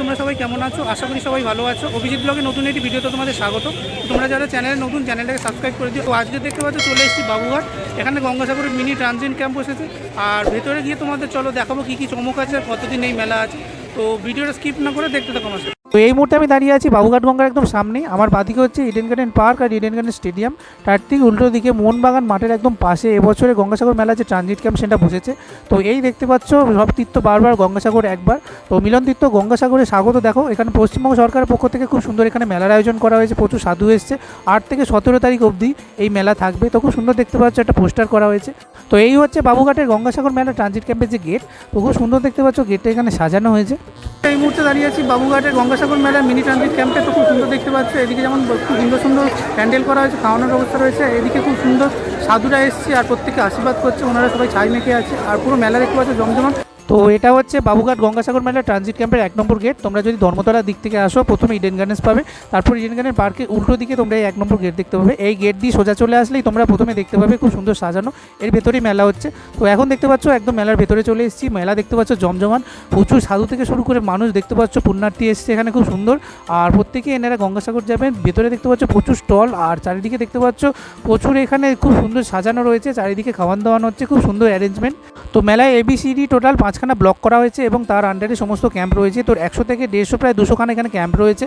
তোমরা সবাই কেমন আছো? আশা করি সবাই ভালো আছো। অভিজিৎ ব্লগে নতুন একটি ভিডিওতে তোমাদের স্বাগত। তোমরা যারা চ্যানেলে নতুন, চ্যানেলটাকে সাবস্ক্রাইব করে দিও। তো আজকে দেখতে পাচ্ছ চলে এসেছি বাবুঘাট। এখানে গঙ্গাসাগরের মিনি ট্রানজিট ক্যাম্প বসেছে। আর ভেতরে গিয়ে তোমাদের চলো দেখাবো কী কী চমক আছে আর কতদিন এই মেলা আছে। তো ভিডিওটা স্কিপ না করে দেখতে থাকো আমার সাথে। তো এই মুহূর্তে আমি দাঁড়িয়ে আছি বাবুঘাট গঙ্গার একদম সামনে। আমার বাদিকে হচ্ছে ইডেন গার্ডেন পার্ক আর ইডেন গার্ডেন স্টেডিয়াম। তার ঠিক উল্টো দিকে মোহনবাগান মাঠের একদম পাশে এবছরে গঙ্গাসাগর মেলা যে ট্রানজিট ক্যাম্প সেটা বসেছে। তো এই দেখতে পাচ্ছ সব তীর্থ বারবার, গঙ্গাসাগর একবার। তো মিলন তীর্থ গঙ্গাসাগরে স্বাগত। দেখো এখানে পশ্চিমবঙ্গ সরকারের পক্ষ থেকে খুব সুন্দর এখানে মেলার আয়োজন করা হয়েছে। প্রচুর সাধু এসছে। 8 থেকে 17 তারিখ অবধি এই মেলা থাকবে। তো খুব সুন্দর দেখতে পাচ্ছ একটা পোস্টার করা হয়েছে। তো এই হচ্ছে বাবুঘাটের গঙ্গাসাগর মেলা ট্রানজিট ক্যাম্পের যে গেট। তো খুব সুন্দর দেখতে পাচ্ছ গেটটা এখানে সাজানো হয়েছে। এই মুহূর্তে দাঁড়িয়ে আছি বাবুঘাটের গঙ্গাসাগর মেলার মিনি ট্রানজিট ক্যাম্পে। তো খুব সুন্দর দেখতে পাচ্ছ এদিকে যেমন খুব সুন্দর সুন্দর প্যান্ডেল করা হয়েছে, খাওয়ানোর ব্যবস্থা রয়েছে। এদিকে খুব সুন্দর সাধুরা এসছে আর প্রত্যেকে আশীর্বাদ করছে। ওনারা সবাই ছাই মেখে আছে আর পুরো মেলা দেখতে পাচ্ছ জমজমাট। তো এটা হচ্ছে বাবুঘাট গঙ্গাসাগর মেলা ট্রানজিট ক্যাম্পের 1 নম্বর গেট। তোমরা যদি ধর্মতলার দিক থেকে আসো প্রথমে ইডেন গার্ডেন্স পাবে, তারপর ইডেন গার্ডেন পার্কের উল্টো দিকে তোমরা এই 1 নম্বর গেট দেখতে পাবে। এই গেট দিয়ে সোজা চলে আসলেই তোমরা প্রথমে দেখতে পাবে খুব সুন্দর সাজানো, এর ভেতরেই মেলা হচ্ছে। তো এখন দেখতে পাচ্ছ একদম মেলার ভেতরে চলে এসেছি। মেলা দেখতে পাচ্ছ জমজমান, প্রচুর সাধু থেকে শুরু করে মানুষ দেখতে পাচ্ছ, পুণ্যার্থী এসছে এখানে খুব সুন্দর। আর প্রত্যেকে এনারা গঙ্গাসাগর যাবেন। ভেতরে দেখতে পাচ্ছ প্রচুর স্টল আর চারিদিকে দেখতে পাচ্ছ প্রচুর এখানে খুব সুন্দর সাজানো রয়েছে। চারিদিকে খাওয়ান দাওয়ানো হচ্ছে, খুব সুন্দর অ্যারেঞ্জমেন্ট। তো মেলায় ABCD টোটাল 5খানা ব্লক করা হয়েছে এবং তার আন্ডারে সমস্ত ক্যাম্প রয়েছে। তোর 100 থেকে 150 প্রায় 200খানা এখানে ক্যাম্প রয়েছে।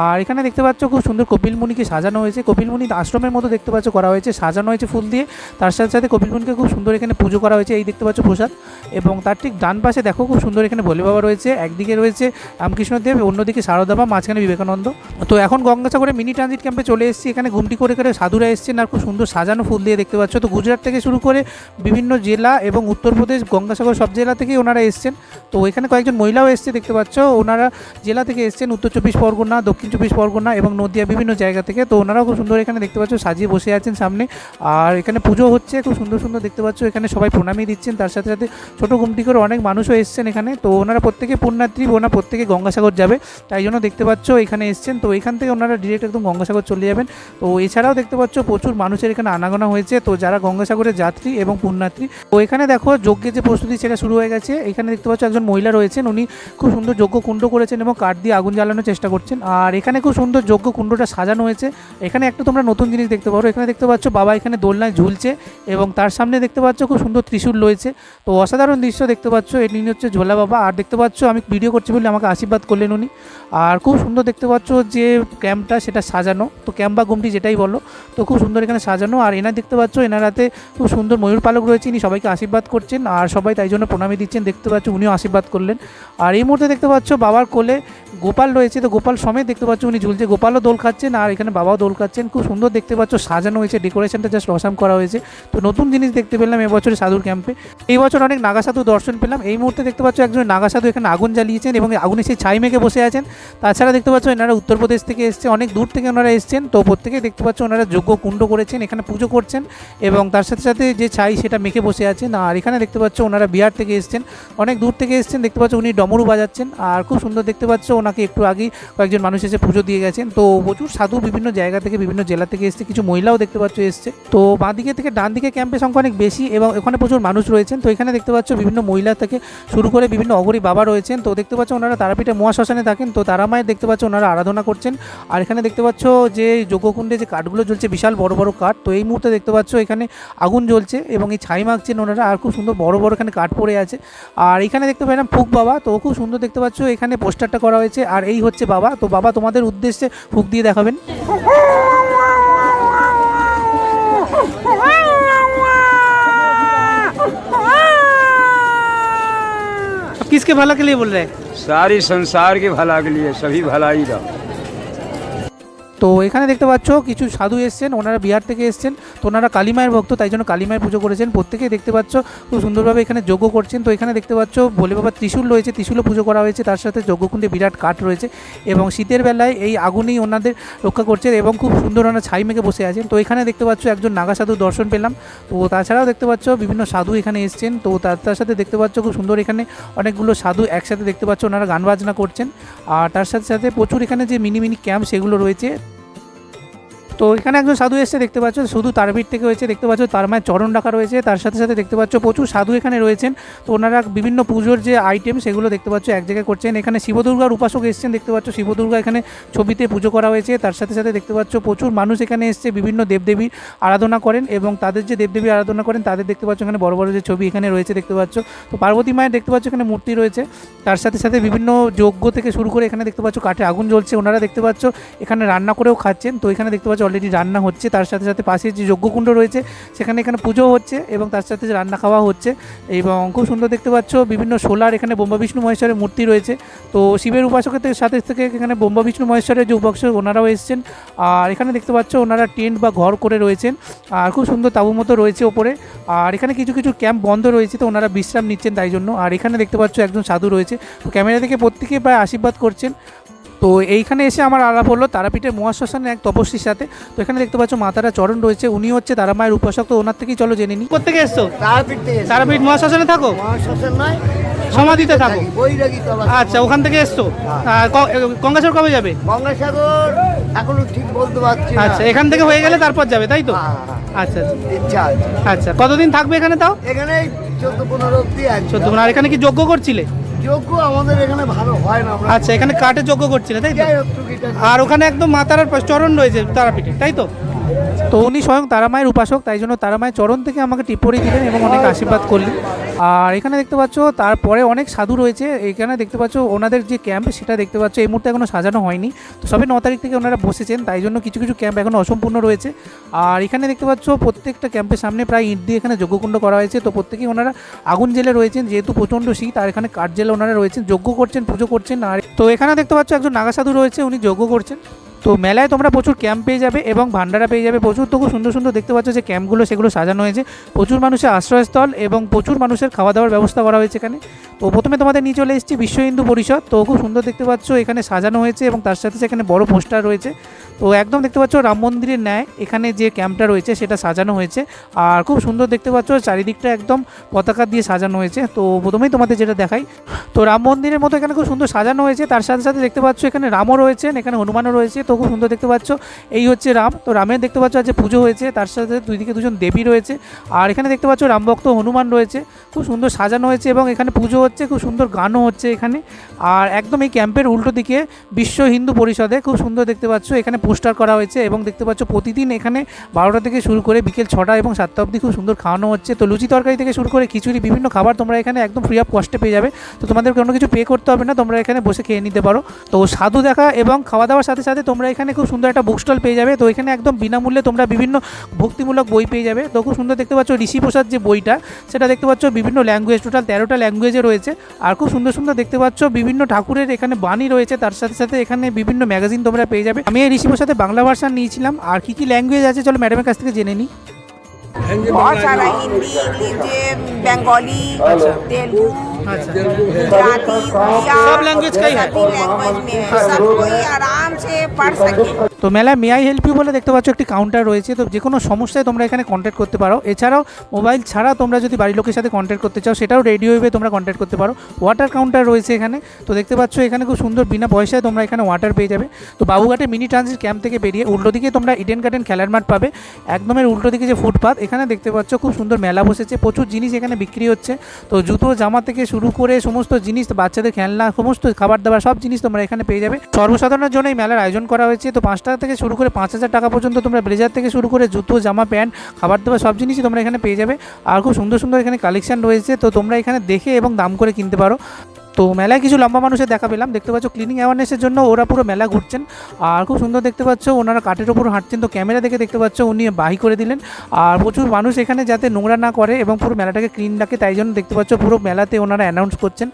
আর এখানে দেখতে পাচ্ছ খুব সুন্দর কপিলমুনিকে সাজানো হয়েছে। কপিলমুনি আশ্রমের মতো দেখতে পাচ্ছ করা হয়েছে, সাজানো হয়েছে ফুল দিয়ে। তার সাথে সাথে কপিলমুনিকে খুব সুন্দর এখানে পুজো করা হয়েছে। এই দেখতে পাচ্ছ প্রসাদ। এবং তার ঠিক ডান পাশে দেখো খুব সুন্দর এখানে ভোলে বাবা রয়েছে। একদিকে রয়েছে রামকৃষ্ণদেব, অন্যদিকে শারদা মা, মাঝখানে বিবেকানন্দ। তো এখন গঙ্গাসাগরে মিনি ট্রানজিট ক্যাম্পে চলে এসেছি। এখানে ঘুমটি করে করে সাধুরা এসেছেন আর খুব সুন্দর সাজানো ফুল দিয়ে দেখতে পাচ্ছ। তো গুজরাট থেকে শুরু করে বিভিন্ন জেলা এবং উত্তরপ্রদেশ, গঙ্গাসাগর সব জেলা থেকেই ওনারা এসেছেন। তো এখানে কয়েকজন মহিলাও এসছে দেখতে পাচ্ছ। ওনারা জেলা থেকে এসছেন, উত্তর 24 পরগনা, দক্ষিণ 24 পরগনা এবং নদিয়া বিভিন্ন জায়গা থেকে। তো ওনারাও খুব সুন্দর এখানে দেখতে পাচ্ছ সাজিয়ে বসে আছেন সামনে। আর এখানে পুজো হচ্ছে, খুব সুন্দর সুন্দর দেখতে পাচ্ছ। এখানে সবাই প্রণামী দিচ্ছেন। তার সাথে সাথে ছোটো গুমটি করে অনেক মানুষও এসছেন এখানে। তো ওনারা প্রত্যেকে পুণ্যার্থী, ওনারা প্রত্যেকে গঙ্গাসাগর যাবে, তাই জন্য দেখতে পাচ্ছ এখানে এসছেন। তো এখান থেকে ওনারা ডিরেক্ট একদম গঙ্গাসাগর চলে যাবেন। তো এছাড়াও দেখতে পাচ্ছ প্রচুর মানুষের এখানে আনাগোনা হয়েছে। তো যারা গঙ্গাসাগরের যাত্রী এবং পুণ্যার্থী, তো এখানে দেখো যজ্ঞের যে প্রস্তুতি সেটা শুরু হয়ে গেছে। এখানে দেখতে পাচ্ছ একজন মহিলা রয়েছেন, উনি খুব সুন্দর যজ্ঞ কুণ্ড করেছেন এবং কাঠ দিয়ে আগুন জ্বালানোর চেষ্টা করছেন। আর এখানে খুব সুন্দর যজ্ঞ কুণ্ডটা সাজানো হয়েছে। এখানে একটা তোমরা নতুন জিনিস দেখতে পারো। এখানে দেখতে পাচ্ছ বাবা এখানে দোলনায় ঝুলছে এবং তার সামনে দেখতে পাচ্ছ খুব সুন্দর ত্রিশূল রয়েছে। তো অসাধারণ দৃশ্য দেখতে পাচ্ছ। এটি হচ্ছে ঝোলা বাবা। আর দেখতে পাচ্ছ আমি ভিডিও করছি বলে আমাকে আশীর্বাদ করলেন উনি। আর খুব সুন্দর দেখতে পাচ্ছ যে ক্যাম্পটা সেটা সাজানো। তো ক্যাম্প বা গুমটি যেটাই বলো, তো খুব সুন্দর এখানে সাজানো। আর এনার দেখতে পাচ্ছ এনার হাতে খুব সুন্দর ময়ূর পালক রয়েছে। ইনি সবাইকে আশীর্বাদ করছেন আর সবাই তাই জন্য প্রণামী দিচ্ছেন দেখতে পাচ্ছ। উনিও আশীর্বাদ করলেন। আর এই মুহূর্তে দেখতে পাচ্ছ বাবার কোলে গোপাল রয়েছে। তো গোপাল সমেত দেখতে পাচ্ছ উনি ঝুলছে, গোপালও দোল খাচ্ছেন আর এখানে বাবাও দোল খাচ্ছেন। খুব সুন্দর দেখতে পাচ্ছ সাজানো হয়েছে, ডেকোরেশনটা জাস্ট অসাম করা হয়েছে। তো নতুন জিনিস দেখতে পেলাম এবছরে সাধুর ক্যাম্পে। এই বছর অনেক নাগা সাধু দর্শন পেলাম। এই মুহূর্তে দেখতে পাচ্ছ একজন নাগা সাধু এখানে আগুন জ্বালিয়েছেন এবং আগুনে সেই ছাই মেখে বসে আছেন। তাছাড়া দেখতে পাচ্ছ এনারা উত্তরপ্রদেশ থেকে এসছে, অনেক দূর থেকে ওনারা এসছেন। তো প্রত্যেকেই দেখতে পাচ্ছ ওনারা যজ্ঞ কুণ্ড করেছেন, এখানে পুজো করছেন এবং তার সাথে সাথে যে ছাই সেটা মেখে বসে আছেন। আর এখানে দেখতে পাচ্ছ ওনারা বিহার থেকে এসছেন, অনেক দূর থেকে এসছেন। দেখতে পাচ্ছ উনি ডমরু বাজাচ্ছেন আর খুব সুন্দর দেখতে পাচ্ছ ওনাকে একটু আগেই কয়েকজন মানুষ এসে পুজো দিয়ে গেছেন। তো প্রচুর সাধু বিভিন্ন জায়গা থেকে, বিভিন্ন জেলা থেকে এসছে, কিছু মহিলাও দেখতে পাচ্ছ এসছে। তো বাঁ দিকে থেকে ডান দিকে ক্যাম্পের সংখ্যা অনেক বেশি এবং এখানে প্রচুর মানুষ রয়েছেন। তো এখানে দেখতে পাচ্ছ বিভিন্ন মহিলা থেকে শুরু করে বিভিন্ন অঘরী বাবা রয়েছেন। তো দেখতে পাচ্ছ ওনারা তারাপীঠে মহাশ্মশানে থাকেন। তো তারা মায়ের দেখতে পাচ্ছ ওনারা আরাধনা করছেন। আর এখানে দেখতে পাচ্ছ যে যজ্ঞকুণ্ডে যে কাঠগুলো জ্বলছে, বিশাল বড় বড় কাঠ। তো এই মুহূর্তে দেখতে পাচ্ছ এখানে আগুন জ্বলছে এবং এই ছাই মাখছেন ওনারা। আর খুব সুন্দর বড় বড় এখানে কাঠ পড়ে আছে। আর এখানে দেখতে পেলাম ফুক বাবা। তো খুব সুন্দর দেখতে পাচ্ছ এখানে পোস্টারটা করা হয়েছে। আর এই হচ্ছে বাবা। তো বাবা তোমাদের উদ্দেশ্যে ফুক দিয়ে দেখাবেন। किसके भला के लिए बोल रहे हैं? सारी संसार के भला के लिए, सभी भलाई रहो। তো এখানে দেখতে পাচ্ছ কিছু সাধু এসছেন, ওনারা বিহার থেকে এসছেন। তো ওনারা কালীমায়ের ভক্ত, তাই জন্য কালীমায়ের পুজো করেছেন। প্রত্যেকেই দেখতে পাচ্ছ খুব সুন্দরভাবে এখানে যজ্ঞ করছেন। তো এখানে দেখতে পাচ্ছ ভোলে বাবার ত্রিশূল রয়েছে, ত্রিশূলও পুজো করা হয়েছে। তার সাথে যজ্ঞকুণ্ডে বিরাট কাঠ রয়েছে এবং শীতের বেলায় এই আগুনেই ওনাদের রক্ষা করছে এবং খুব সুন্দর ওনারা ছাই মেখে বসে আছেন। তো এখানে দেখতে পাচ্ছ একজন নাগা সাধু দর্শন পেলাম। তো তাছাড়াও দেখতে পাচ্ছ বিভিন্ন সাধু এখানে এসছেন। তো তার সাথে দেখতে পাচ্ছ খুব সুন্দর এখানে অনেকগুলো সাধু একসাথে দেখতে পাচ্ছ ওনারা গান বাজনা করছেন। আর তার সাথে সাথে প্রচুর এখানে যে মিনি মিনি ক্যাম্প সেগুলো রয়েছে। তো এখানে একজন সাধু এসছে দেখতে পাচ্ছ, শুধু তারাপীঠ থেকে হয়েছে দেখতে পাচ্ছ, তার মায়ের চরণ রাখা রয়েছে, তার সাথে সাথে দেখতে পাচ্ছ প্রচুর সাধু এখানে রয়েছেন। তো ওনারা বিভিন্ন পুজোর যে আইটেম সেগুলো দেখতে পাচ্ছ এক জায়গায় করছেন। এখানে শিবদুর্গার উপাসক এসছেন দেখতে পাচ্ছ, শিবদুর্গা এখানে ছবিতে পুজো করা হয়েছে। তার সাথে সাথে দেখতে পাচ্ছ প্রচুর মানুষ এখানে এসছে বিভিন্ন দেবদেবীর আরাধনা করেন, এবং তাদের যে দেবদেবী আরাধনা করেন তাদের দেখতে পাচ্ছ এখানে বড় বড় যে ছবি এখানে রয়েছে দেখতে পাচ্ছ। তো পার্বতী মায়ের দেখতে পাচ্ছ এখানে মূর্তি রয়েছে। তার সাথে সাথে বিভিন্ন যজ্ঞ থেকে শুরু করে এখানে দেখতে পাচ্ছ কাঠে আগুন জ্বলছে, ওনারা দেখতে পাচ্ছ এখানে রান্না করেও খাচ্ছেন। তো এখানে দেখতে পাচ্ছ অলরেডি রান্না হচ্ছে, তার সাথে সাথে পাশে যে যজ্ঞকুণ্ড রয়েছে সেখানে এখানে পুজো হচ্ছে এবং তার সাথে যে রান্না খাওয়া হচ্ছে। এবং খুব সুন্দর দেখতে পাচ্ছ বিভিন্ন সোলার এখানে ব্রহ্মা বিষ্ণু মহেশ্বরের মূর্তি রয়েছে। তো শিবের উপাসকের সাথে থেকে এখানে ব্রহ্মা বিষ্ণু মহেশ্বরের যে উপাসক ওনারাও এসেছেন। আর এখানে দেখতে পাচ্ছ ওনারা টেন্ট বা ঘর করে রয়েছেন, আর খুব সুন্দর তাবু মতো রয়েছে ওপরে। আর এখানে কিছু কিছু ক্যাম্প বন্ধ রয়েছে, তো ওনারা বিশ্রাম নিচ্ছেন তাই জন্য। আর এখানে দেখতে পাচ্ছ একজন সাধু রয়েছে, তো ক্যামেরা থেকে প্রত্যেকে প্রায় আশীর্বাদ করছেন। তো এইখানে এসে আমার আলাপ হলো তারাপীঠের মহাশ্মশানের এক তপস্বীর সাথে। তো এখানে দেখতে পাচ্ছ মাতারা চরণ রয়েছে, উনি হচ্ছে তারা মায়ের উপাসক। তো ওনার থেকেই চলো জেনে নিই। কোথেকে এসছো? তারাপীঠ থেকে এসেছি। তারাপীঠ মহাশ্মশানে থাকো? মহাশ্মশান নয়, সমাধিতে থাকো? বৈরাগী তলা। আচ্ছা, ওখান থেকে এসছো। গঙ্গাসাগর কবে যাবে? গঙ্গাসাগর এখনো ঠিক বলতে পারছি না। আচ্ছা, এখান থেকে হয়ে গেলে তারপর যাবে তাই তো? হ্যাঁ, আচ্ছা ইচ্ছা আছে। আচ্ছা, কতদিন থাকবে এখানে তাও? এখানে 14-15 অব্দি আছে। 14। আর এখানে কি যজ্ঞ করছিলে? যোগ্য আমাদের এখানে ভালো হয় না। আমরা আচ্ছা, এখানে কাঠে যজ্ঞ করছিলে তাই তো? যাই হোক, টুকিটাকি। আর ওখানে একদম মাতার চরণ রয়েছে তারাপীঠে তাই তো? তো উনি স্বয়ং তারামায়ের উপাসক, তাই জন্য তারামায়ের চরণ থেকে আমাকে টিপ্পরি দিলেন এবং অনেক আশীর্বাদ করলেন। আর এখানে দেখতে পাচ্ছ তারপরে অনেক সাধু রয়েছে। এখানে দেখতে পাচ্ছ ওনাদের যে ক্যাম্প সেটা দেখতে পাচ্ছ এই মুহূর্তে এখনও সাজানো হয়নি। তো সবে 9 তারিখ থেকে ওনারা বসেছেন, তাই জন্য কিছু কিছু ক্যাম্প এখনও অসম্পূর্ণ রয়েছে। আর এখানে দেখতে পাচ্ছ প্রত্যেকটা ক্যাম্পের সামনে প্রায় ইট দিয়ে এখানে যজ্ঞকুণ্ড করা হয়েছে। তো প্রত্যেকেই ওনারা আগুন জেলে রয়েছেন, যেহেতু প্রচণ্ড শীত। আর এখানে কাঠ জেলে ওনারা রয়েছেন, যজ্ঞ করছেন, পুজো করছেন। আর তো এখানে দেখতে পাচ্ছ একজন নাগা সাধু রয়েছে, উনি যজ্ঞ করছেন। তো মেলায় তোমরা প্রচুর ক্যাম্প পেয়ে যাবে এবং ভান্ডারা পেয়ে যাবে প্রচুর। তো খুব সুন্দর সুন্দর দেখতে পাচ্ছ যে ক্যাম্পগুলো সেগুলো সাজানো হয়েছে, প্রচুর মানুষের আশ্রয়স্থল এবং প্রচুর মানুষের খাওয়া দাওয়ার ব্যবস্থা করা হয়েছে এখানে। তো প্রথমে তোমাদের নিয়ে চলে এসেছি বিশ্ব হিন্দু পরিষদ। তো খুব সুন্দর দেখতে পাচ্ছ এখানে সাজানো হয়েছে এবং তার সাথে এখানে বড় পোস্টার রয়েছে। তো একদম দেখতে পাচ্ছ রাম মন্দিরের ন্যায় এখানে যে ক্যাম্পটা রয়েছে সেটা সাজানো হয়েছে। আর খুব সুন্দর দেখতে পাচ্ছ চারিদিকটা একদম পতাকা দিয়ে সাজানো হয়েছে। তো প্রথমেই তোমাদের যেটা দেখাই, তো রাম মন্দিরের মতো এখানে খুব সুন্দর সাজানো হয়েছে। তার সাথে সাথে দেখতে পাচ্ছ এখানে রামও রয়েছেন, এখানে হনুমানও রয়েছে। তো খুব সুন্দর দেখতে পাচ্ছ এই হচ্ছে রাম। তো রামের দেখতে পাচ্ছ আজ পুজো হয়েছে, তার সাথে দুই দিকে দুজন দেবী রয়েছে। আর এখানে দেখতে পাচ্ছ রামভক্ত হনুমান রয়েছে, খুব সুন্দর সাজানো হয়েছে এবং এখানে পুজো হচ্ছে, খুব সুন্দর গানও হচ্ছে এখানে। আর একদম এই ক্যাম্পের উল্টো দিকে বিশ্ব হিন্দু পরিষদে খুব সুন্দর দেখতে পাচ্ছ এখানে পোস্টার করা হয়েছে এবং দেখতে পাচ্ছ প্রতিদিন এখানে 12টা থেকে শুরু করে বিকেল 6টা এবং 7টা অবধি খুব সুন্দর খাওয়ানো হচ্ছে। তো লুচি তরকারি থেকে শুরু করে খিচুড়ি বিভিন্ন খাবার তোমরা এখানে একদম ফ্রি অফ কস্টে পেয়ে যাবে। তো তোমাদের কোনো কিছু পে করতে হবে না, তোমরা এখানে বসে খেয়ে নিতে পারো। তো সাধু দেখা এবং খাওয়া দাওয়ার সাথে সাথে তোমরা এখানে খুব সুন্দর একটা বুক স্টল পেয়ে যাবে। তো এখানে একদম বিনামূল্যে তোমরা বিভিন্ন ভক্তিমূলক বই পেয়ে যাবে। তো খুব সুন্দর দেখতে পাচ্ছ ঋষি প্রসাদ যে বইটা সেটা দেখতে পাচ্ছ বিভিন্ন ল্যাঙ্গুয়েজ, টোটাল 13টা ল্যাঙ্গুয়েজে রয়েছে। আর খুব সুন্দর সুন্দর দেখতে পাচ্ছ বিভিন্ন ঠাকুরের এখানে বাণী রয়েছে, তার সাথে সাথে এখানে বিভিন্ন ম্যাগাজিন তোমরা পেয়ে যাবে। আমি এই ঋষি প্রসাদে বাংলা ভার্সন নিয়েছিলাম। আর কি কি ল্যাঙ্গুয়েজ আছে চলো ম্যাডামের কাছ থেকে জেনে নিই। बहुत सारा हिंदी, इंग्लिश, बंगाली, तेलुगु, अच्छा, गुजराती, उड़िया, सब लैंग्वेज का ही है? सभी लैंग्वेज में है, सब कोई आराम से पढ़ सके। তো মেলায় মে আই হেল্প ইউ বলে দেখতে পাচ্ছ একটি কাউন্টার রয়েছে। তো যে কোনো সমস্যায় তোমরা এখানে কন্ট্যাক্ট করতে পারো। এছাড়াও মোবাইল ছাড়া তোমরা যদি বাড়ির লোকের সাথে কন্ট্যাক্ট করতে চাও সেটাও রেডিও ওয়েবে তোমরা কন্ট্যাক্ট করতে পারো। ওয়াটার কাউন্টার রয়েছে এখানে। তো দেখতে পাচ্ছ এখানে খুব সুন্দর বিনা পয়সায় তোমরা এখানে ওয়াটার পেয়ে যাবে। তো বাবুঘাটে মিনি ট্রানজিট ক্যাম্প থেকে বেরিয়ে উল্টো দিকে তোমরা ইডেন গার্ডেন খেলার মাঠ পাবে। একদমের উল্টো দিকে যে ফুটপাথ, এখানে দেখতে পাচ্ছ খুব সুন্দর মেলা বসেছে, প্রচুর জিনিস এখানে বিক্রি হচ্ছে। তো জুতো জামা থেকে শুরু করে সমস্ত জিনিস, বাচ্চাদের খেলনা, সমস্ত খাবার দাবার সব জিনিস তোমরা এখানে পেয়ে যাবে। সর্বসাধারণের জন্য এই মেলার আয়োজন করা হয়েছে। তো 5 টাকা থেকে শুরু করে 5,000 টাকা পর্যন্ত তোমরা ব্লেজার থেকে শুরু করে জুতো জামা প্যান্ট খাবার দাবার সব জিনিসই তোমরা এখানে পেয়ে যাবে। আর খুব সুন্দর সুন্দর এখানে কালেকশন রয়েছে, তো তোমরা এখানে দেখে এবং দাম করে কিনতে পারো। তো মেলায় কিছু লম্বা মানুষের দেখা পেলাম, দেখতে পাচ্ছ ক্লিনিং অ্যাওয়ারনেসের জন্য ওরা পুরো মেলা ঘুরছেন। আর খুব সুন্দর দেখতে পাচ্ছ ওনারা কাঠের ওপর হাঁটছেন। তো ক্যামেরা দেখে দেখতে পাচ্ছ উনি বাহি করে দিলেন। আর প্রচুর মানুষ এখানে যাতে নোংরা না করে এবং পুরো মেলাটাকে ক্লিন রাখে, তাই জন্য দেখতে পাচ্ছ পুরো মেলাতে ওনারা অ্যানাউন্স করছেন।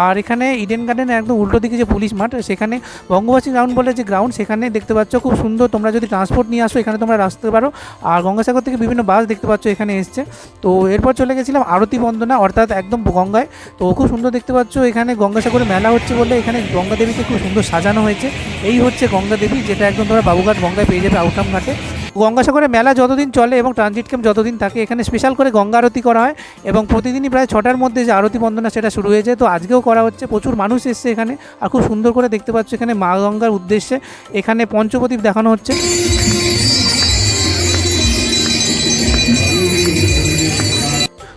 আর এখানে ইডেন গার্ডেনের একদম উল্টো দিকে যে পুলিশ মাঠ, সেখানে বঙ্গবাসী গ্রাউন্ড বলে যে গ্রাউন্ড, সেখানে দেখতে পাচ্ছ খুব সুন্দর তোমরা যদি ট্রান্সপোর্ট নিয়ে আসো এখানে তোমরা আসতে পারো। আর গঙ্গাসাগর থেকে বিভিন্ন বাস দেখতে পাচ্ছ এখানে এসছে। তো এরপর চলে গেছিলাম আরতি বন্দনা, অর্থাৎ একদম গঙ্গায়। তো খুব সুন্দর দেখতে পাচ্ছ এখানে গঙ্গাসাগরে মেলা হচ্ছে বলে এখানে গঙ্গা দেবীকে খুব সুন্দর সাজানো হয়েছে। এই হচ্ছে গঙ্গা দেবী, যেটা একদম তোমরা বাবুঘাট গঙ্গায় পেয়ে যাবে আউটাম ঘাটে। গঙ্গাসাগরে মেলা যতদিন চলে এবং ট্রানজিট ক্যাম্প যতদিন থাকে, এখানে স্পেশাল করে গঙ্গা আরতি করা হয় এবং প্রতিদিনই প্রায় 6টার মধ্যে যে আরতি বন্দনা সেটা শুরু হয়েছে। তো আজকেও করা হচ্ছে, প্রচুর মানুষ এসছে এখানে। আর খুব সুন্দর করে দেখতে পাচ্ছ এখানে মা গঙ্গার উদ্দেশ্যে এখানে পঞ্চপ্রদীপ দেখানো হচ্ছে।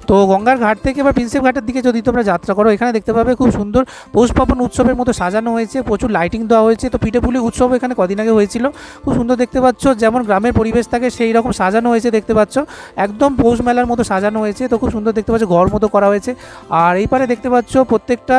তো গঙ্গার ঘাট থেকে এবার প্রিন্সেপ ঘাটের দিকে যদি তোমরা যাত্রা করো, এখানে দেখতে পাবে খুব সুন্দর পৌষ পার্বণ উৎসবের মতো সাজানো হয়েছে, প্রচুর লাইটিং দেওয়া হয়েছে। তো পিঠেপুলি উৎসব এখানে কদিন আগে হয়েছিল, খুব সুন্দর দেখতে পাচ্ছ, যেমন গ্রামের পরিবেশ থাকে সেই রকম সাজানো হয়েছে দেখতে পাচ্ছ, একদম পৌষ মেলার মতো সাজানো হয়েছে। তো খুব সুন্দর দেখতে পাচ্ছ, ঘর মতো করা হয়েছে। আর এই পারে দেখতে পাচ্ছ প্রত্যেকটা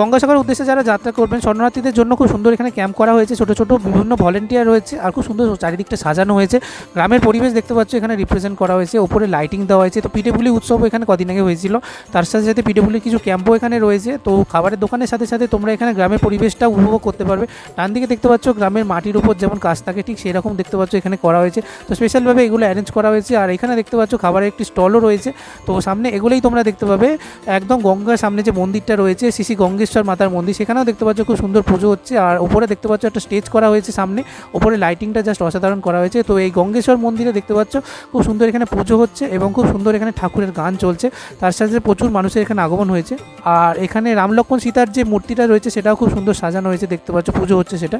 গঙ্গাসাগরের উদ্দেশ্যে যারা যাত্রা করবেন শরণার্থীদের জন্য খুব সুন্দর এখানে ক্যাম্প করা হয়েছে, ছোটো ছোটো বিভিন্ন ভলেন্টিয়ার রয়েছে, আর খুব সুন্দর চারিদিকটা সাজানো হয়েছে। গ্রামের পরিবেশ দেখতে পাচ্ছ এখানে রিপ্রেজেন্ট করা হয়েছে, ওপরে লাইটিং দেওয়া হয়েছে। তো পিঠেপুলি উৎসব এখানে কদিন আগে হয়েছিল, তার সাথে সাথে পিঠেপুলির কিছু ক্যাম্পও এখানে রয়েছে। তো খাবারের দোকানের সাথে সাথে তোমরা এখানে গ্রামের পরিবেশটা উপভোগ করতে পারবে। ডান দিকে দেখতে পাচ্ছ গ্রামের মাটির উপর যেমন কাজ থাকে ঠিক সেরকম দেখতে পাচ্ছ এখানে করা হয়েছে। তো স্পেশালভাবে এগুলো অ্যারেঞ্জ করা হয়েছে। আর এখানে দেখতে পাচ্ছ খাবারের একটি স্টলও রয়েছে। তো সামনে এগুলোই তোমরা দেখতে পাবে, একদম গঙ্গার সামনে যে মন্দিরটা রয়েছে শ্রী গঙ্গেশ্বর মাতার মন্দির, সেখানেও দেখতে পাচ্ছ খুব সুন্দর পুজো হচ্ছে। আর ওপরে দেখতে পাচ্ছ একটা স্টেজ করা হয়েছে সামনে, ওপরে লাইটিংটা জাস্ট অসাধারণ করা হয়েছে। তো এই গঙ্গেশ্বর মন্দিরে দেখতে পাচ্ছ খুব সুন্দর এখানে পুজো হচ্ছে এবং খুব সুন্দর এখানে ঠাকুরের গান চলছে, তার সাথে প্রচুর মানুষের এখানে আগমন হয়েছে। আর এখানে রাম লক্ষ্মণ সীতার যে মূর্তিটা রয়েছে সেটাও খুব সুন্দর সাজানো হয়েছে, দেখতে পাচ্ছ পুজো হচ্ছে সেটা।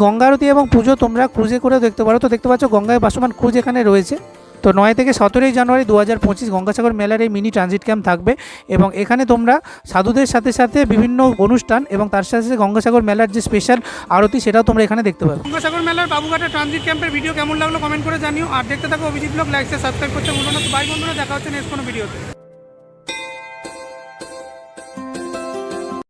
গঙ্গা আরতি এবং পুজো তোমরা ক্রুজে করেও দেখতে পারো। তো দেখতে পাচ্ছ গঙ্গায় ভাসমান ক্রুজ এখানে রয়েছে। তো 9 থেকে 17 জানুয়ারি 2025 গঙ্গাসাগর মেলার এই মিনি ট্রানজিট ক্যাম্প থাকবে এবং এখানে তোমরা সাধুদের সাথে সাথে বিভিন্ন অনুষ্ঠান এবং তার সাথে সাথে গঙ্গাসাগর মেলার যে স্পেশাল আরতি সেটাও তোমরা এখানে দেখতে পাবে। গঙ্গাসাগর মেলার বাবুঘাটের ট্রানজিট ক্যাম্পের ভিডিও কেমন লাগলো কমেন্ট করে জানিও। আর দেখতে থাকো অভিজিৎ ব্লগ, লাইক সাবস্ক্রাইব করতে ভুলো না। তো বাই বন্ধুরা, দেখা হচ্ছে নেক্সট কোনো ভিডিওতে।